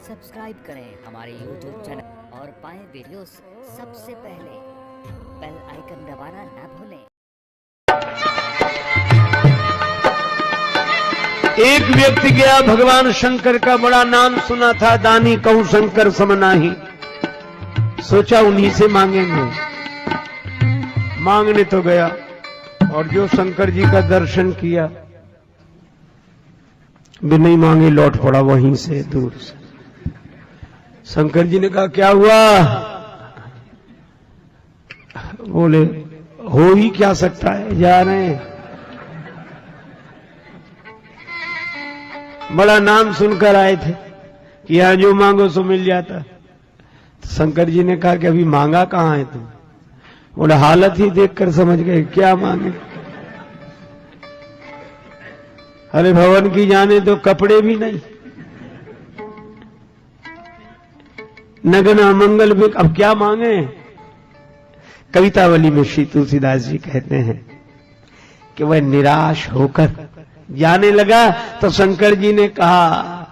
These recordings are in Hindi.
सब्सक्राइब करें हमारे YouTube चैनल और पाएं वीडियोस सबसे पहले। बेल आइकन दबाना ना भूलें। एक व्यक्ति गया, भगवान शंकर का बड़ा नाम सुना था, दानी कहूं शंकर समनाही। सोचा उन्हीं से मांगेंगे। मांगने तो गया और जो शंकर जी का दर्शन किया, भी नहीं मांगे, लौट पड़ा वहीं से दूर से। शंकर जी ने कहा क्या हुआ? बोले हो ही क्या सकता है, जा रहे हैं। बड़ा नाम सुनकर आए थे कि यहां जो मांगो सो मिल जाता। तो शंकर जी ने कहा कि अभी मांगा कहां है तुम? बोले हालत ही देखकर समझ गए क्या मांगे। अरे भवन की जाने तो कपड़े भी नहीं, नगना मंगल भी, अब क्या मांगे? कवितावली में श्री तुलसीदास जी कहते हैं कि वह निराश होकर जाने लगा तो शंकर जी ने कहा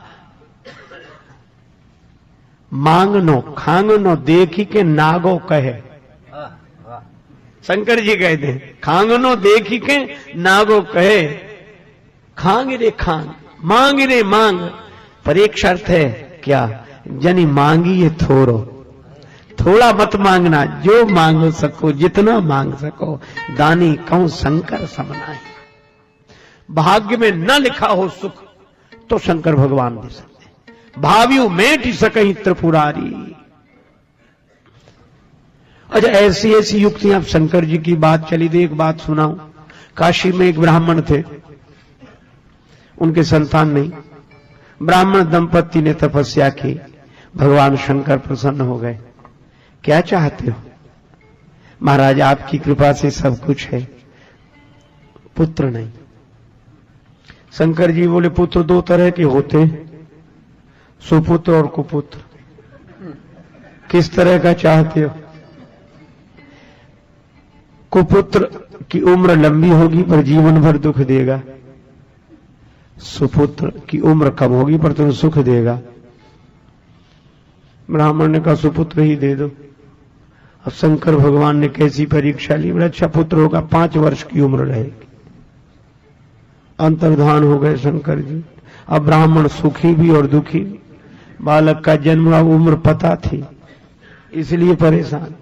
मांगनो खांगनो देखी के नागो कहे। शंकर जी कहते हैं खांगनो देखी के नागो कहे। खांग रे खांग, मांग रे मांग, पर एक शर्त है क्या? जनी मांगी ये थोड़ो, थोड़ा मत मांगना, जो मांग सको जितना मांग सको। दानी कहूं शंकर समनाही। भाग्य में न लिखा हो सुख तो शंकर भगवान दे सकते। भाव्यू मेट सकही त्रिपुरारी। अच्छा, ऐसी ऐसी युक्तियां शंकर जी की बात चली थी। एक बात सुनाऊं। काशी में एक ब्राह्मण थे, उनके संतान नहीं। ब्राह्मण दंपति ने तपस्या की, भगवान शंकर प्रसन्न हो गए। क्या चाहते हो? महाराज आपकी कृपा से सब कुछ है, पुत्र नहीं। शंकर जी बोले पुत्र दो तरह के होते, सुपुत्र और कुपुत्र। किस तरह का चाहते हो? कुपुत्र की उम्र लंबी होगी पर जीवन भर दुख देगा, सुपुत्र की उम्र कम होगी पर तुम्हें सुख देगा। ब्राह्मण ने कहा सुपुत्र ही दे दो। अब शंकर भगवान ने कैसी परीक्षा ली, बड़ा अच्छा पुत्र होगा, 5 वर्ष की उम्र रहेगी। अंतर्धान हो गए शंकर जी। अब ब्राह्मण सुखी भी और दुखी भी। बालक का जन्म उम्र पता थी, इसलिए परेशान।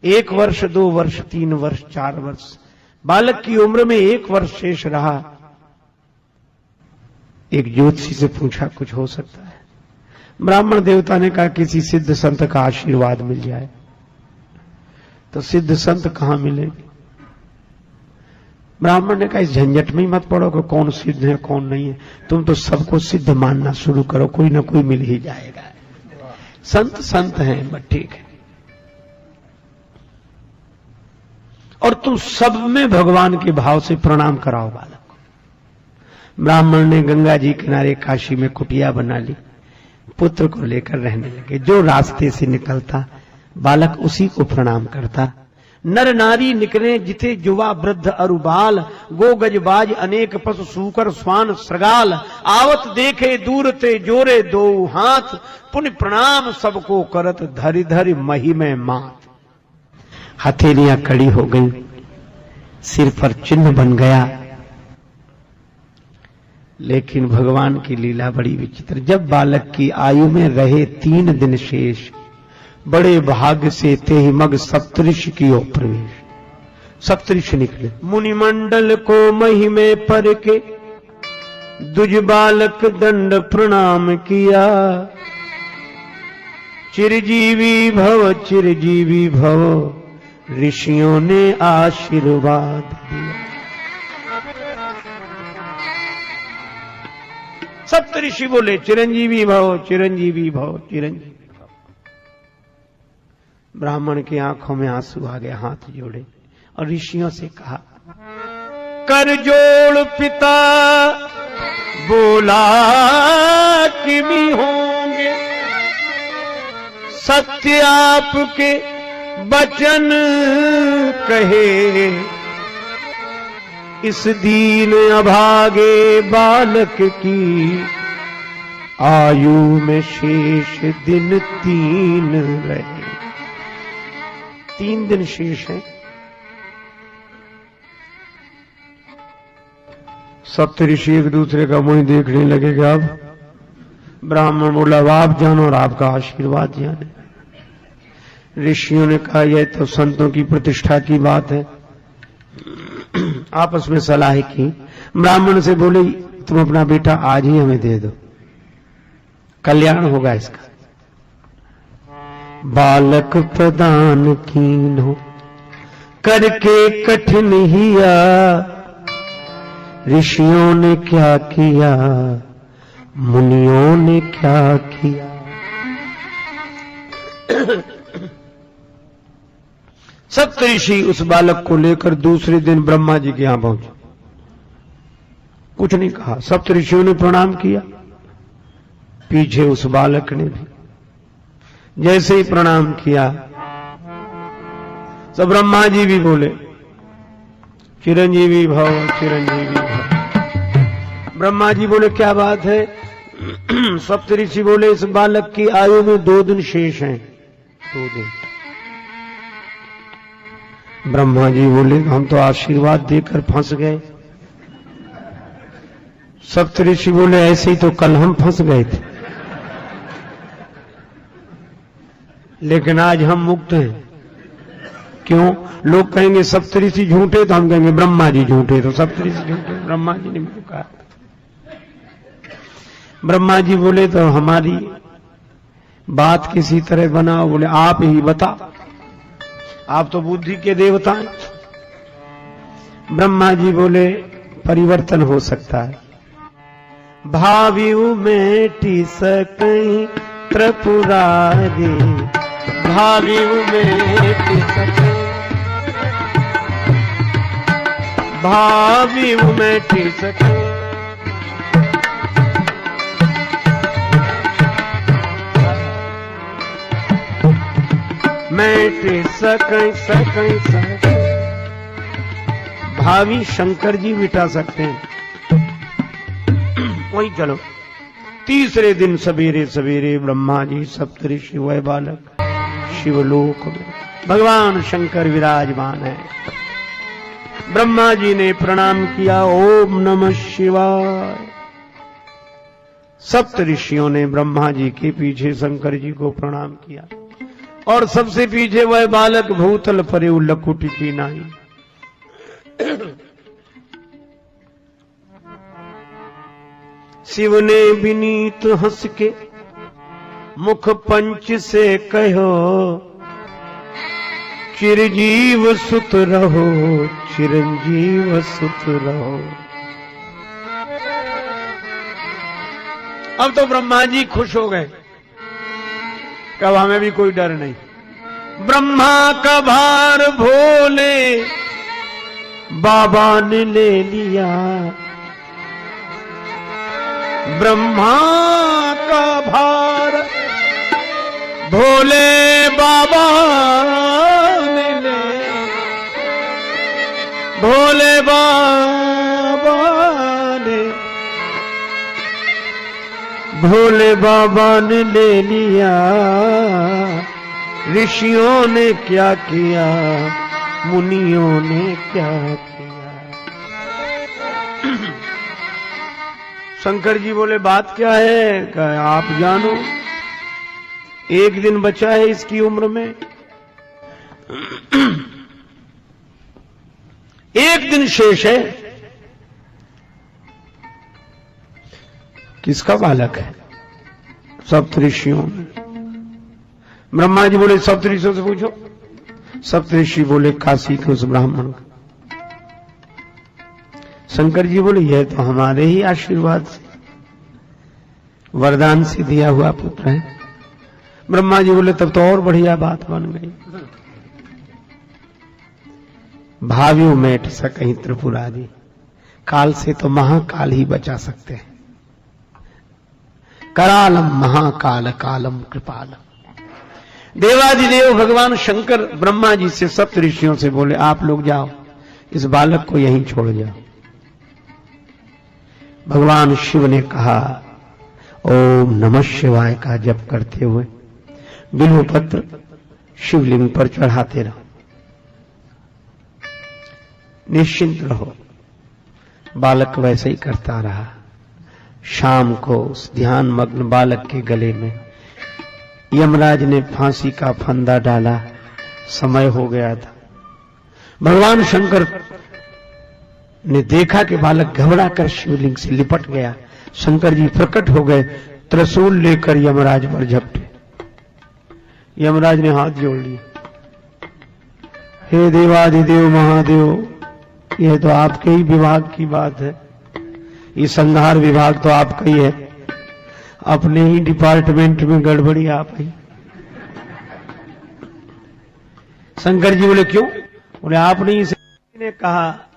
1 वर्ष 2 वर्ष 3 वर्ष 4 वर्ष, बालक की उम्र में 1 वर्ष शेष रहा। एक ज्योतिषी से पूछा कुछ हो सकता है? ब्राह्मण देवता ने कहा किसी सिद्ध संत का आशीर्वाद मिल जाए। तो सिद्ध संत कहां मिलेंगे? ब्राह्मण ने कहा इस झंझट में ही मत पड़ो कि कौन सिद्ध है कौन नहीं है, तुम तो सबको सिद्ध मानना शुरू करो, कोई ना कोई मिल ही जाएगा। संत संत हैं, बस ठीक है। और तुम सब में भगवान के भाव से प्रणाम कराओ बालक को। ब्राह्मण ने गंगा जी किनारे काशी में कुटिया बना ली, पुत्र को लेकर रहने लगे। जो रास्ते से निकलता बालक उसी को प्रणाम करता। नर नारी निकले जिथे युवा वृद्ध अरुबाल, गो गजबाज अनेक पशु सूकर स्वान श्रगाल। आवत देखे दूर ते जोरे दो हाथ, पुण्य प्रणाम सबको करत धरि धरि मही में मात। हथेलियां कड़ी हो गई, सिर पर चिन्ह बन गया। लेकिन भगवान की लीला बड़ी विचित्र। जब बालक की आयु में रहे 3 दिन शेष, बड़े भाग्य से ते ही मग सप्तऋषि की ओर प्रवेश। सप्तऋषि निकले, मुनिमंडल को मही में पर के दुज बालक दंड प्रणाम किया। चिरजीवी भव ऋषियों ने आशीर्वाद दिया। सप्तऋषि बोले चिरंजीवी भव चिरंजीवी भव चिरंजीवी भव। ब्राह्मण की आंखों में आंसू आ गए, हाथ जोड़े और ऋषियों से कहा कर जोड़ पिता बोला कि भी होंगे, सत्य आपके वचन कहे। इस दीन अभागे बालक की आयु में शेष दिन 3 रहे। 3 दिन शेष है। सप्तऋषि एक दूसरे का मुंह देखने लगेगा। अब ब्राह्मण बोला आप जानो और आपका आशीर्वाद जाने। ऋषियों ने कहा यह तो संतों की प्रतिष्ठा की बात है। आपस में सलाह की। ब्राह्मण से बोले तुम अपना बेटा आज ही हमें दे दो, कल्याण होगा इसका। बालक प्रदान कीन्हो करके कठिन हिया, ऋषियों ने क्या किया मुनियों ने क्या किया। सप्तऋषि उस बालक को लेकर दूसरे दिन ब्रह्मा जी के यहां पहुंचे। कुछ नहीं कहा, सप्तऋषियों ने प्रणाम किया, पीछे उस बालक ने भी जैसे ही प्रणाम किया तो ब्रह्मा जी भी बोले चिरंजीवी भव चिरंजीवी भव। ब्रह्मा जी बोले क्या बात है। सप्तऋषि बोले इस बालक की आयु में 2 दिन शेष हैं। 2 दिन। ब्रह्मा जी बोले हम तो आशीर्वाद देकर फंस गए। सप्तऋषि बोले ऐसे ही तो कल हम फंस गए थे, लेकिन आज हम मुक्त हैं। क्यों? लोग कहेंगे सप्तऋषि झूठे तो हम कहेंगे ब्रह्मा जी झूठे। तो सप्तऋषि झूठे, ब्रह्मा जी ने मुझे कहा। ब्रह्मा जी बोले तो हमारी बात किसी तरह बनाओ। बोले आप ही बता, आप तो बुद्धि के देवता हैं। ब्रह्मा जी बोले परिवर्तन हो सकता है। भावियु मेटि सकई त्रिपुरारी, भावियु मेटि सकई, भावियु मेटि सकई। मेटि सकई सकई सकई। भावी शंकर जी मिटा सकते हैं। वही चलो। तीसरे दिन सवेरे सवेरे ब्रह्मा जी सप्तऋषि वह बालक शिवलोक में भगवान शंकर विराजमान है। ब्रह्मा जी ने प्रणाम किया, ओम नमः शिवाय। सप्तऋषियों ने ब्रह्मा जी के पीछे शंकर जी को प्रणाम किया और सबसे पीछे वह बालक भूतल परे लकुट की नाई। शिव ने विनीत हंस के मुख पंच से कहो, चिरजीव सुत रहो चिरंजीव सुत रहो। अब तो ब्रह्मा जी खुश हो गए, कब हमें भी कोई डर नहीं। ब्रह्मा का भार भोले बाबा ने ले लिया, ब्रह्मा का भार भोले बाबा ने ले, भोले बाबा ने, भोले बाबा ने ले लिया। ऋषियों ने क्या किया मुनियों ने क्या किया। शंकर जी बोले बात क्या है? कहा आप जानो, 1 दिन बचा है इसकी उम्र में। 1 दिन शेष है। किसका बालक है? सप्तऋषियों में। ब्रह्मा जी बोले सप्तऋषियों से पूछो। सप्तऋषि बोले काशी के उस ब्राह्मण का। शंकर जी बोले यह तो हमारे ही आशीर्वाद से वरदान से दिया हुआ पुत्र है। ब्रह्मा जी बोले तब तो और बढ़िया बात बन गई। भावियों मेट सकहीं त्रिपुरारी, काल से तो महाकाल ही बचा सकते हैं। करालम महाकाल कालम कृपालम। देवादिदेव भगवान शंकर ब्रह्मा जी से सप्तऋषियों से बोले आप लोग जाओ, इस बालक को यहीं छोड़ जाओ। भगवान शिव ने कहा ओम नमः शिवाय का जप करते हुए बिल्व पत्र शिवलिंग पर चढ़ाते रहो। निश्चिंत रहो। बालक वैसे ही करता रहा। शाम को उस ध्यान मग्न बालक के गले में यमराज ने फांसी का फंदा डाला। समय हो गया था। भगवान शंकर ने देखा कि बालक घबरा कर शिवलिंग से लिपट गया। शंकर जी प्रकट हो गए, त्रिशूल लेकर यमराज पर झपटे। यमराज ने हाथ जोड़ लिए, हे देवाधिदेव महादेव, यह तो आपके ही विभाग की बात है। ये संहार विभाग तो आपका ही है। अपने ही डिपार्टमेंट में गड़बड़ी आप ही। शंकर जी बोले क्यों? बोले आपने इसे ने कहा।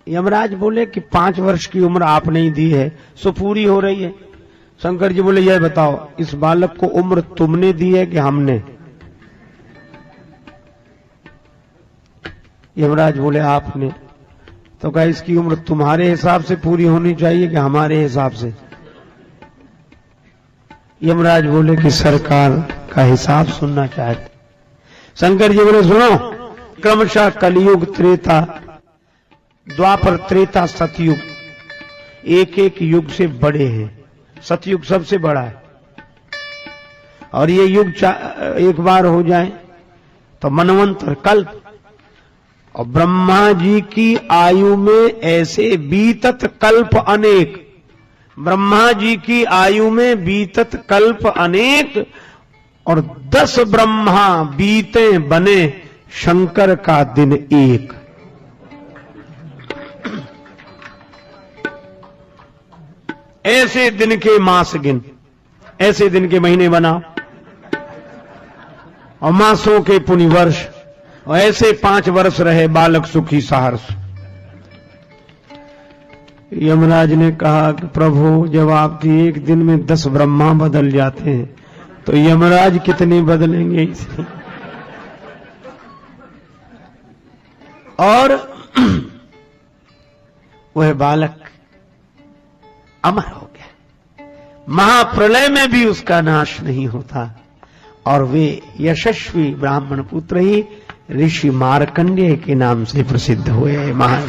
यमराज बोले कि 5 वर्ष की उम्र आपने ही दी है, सो पूरी हो रही है। शंकर जी बोले यह बताओ, इस बालक को उम्र तुमने दी है कि हमने? यमराज बोले आपने। तो कहा इसकी उम्र तुम्हारे हिसाब से पूरी होनी चाहिए कि हमारे हिसाब से? यमराज बोले कि सरकार का हिसाब सुनना चाहते। शंकर जी बोले सुनो, क्रमशः कलयुग, त्रेता, द्वापर, त्रेता, सतयुग एक एक युग से बड़े हैं। सतयुग सबसे बड़ा है और ये युग एक बार हो जाए तो मनवंतर, कल्प। और ब्रह्मा जी की आयु में ऐसे बीतत कल्प अनेक। ब्रह्मा जी की आयु में बीतत कल्प अनेक और 10 ब्रह्मा बीते बने शंकर का दिन एक। ऐसे दिन के मास गिन, ऐसे दिन के महीने बनाओ और मासों के पुनि वर्ष, और ऐसे 5 वर्ष रहे बालक सुखी सहर्ष। यमराज ने कहा कि प्रभु, जब आपकी एक दिन में 10 ब्रह्मा बदल जाते हैं तो यमराज कितने बदलेंगे इसलिए। और वह बालक अमर हो गया। महाप्रलय में भी उसका नाश नहीं होता और वे यशस्वी ब्राह्मण पुत्र ही ऋषि मार्कंडेय के नाम से प्रसिद्ध हुए। महान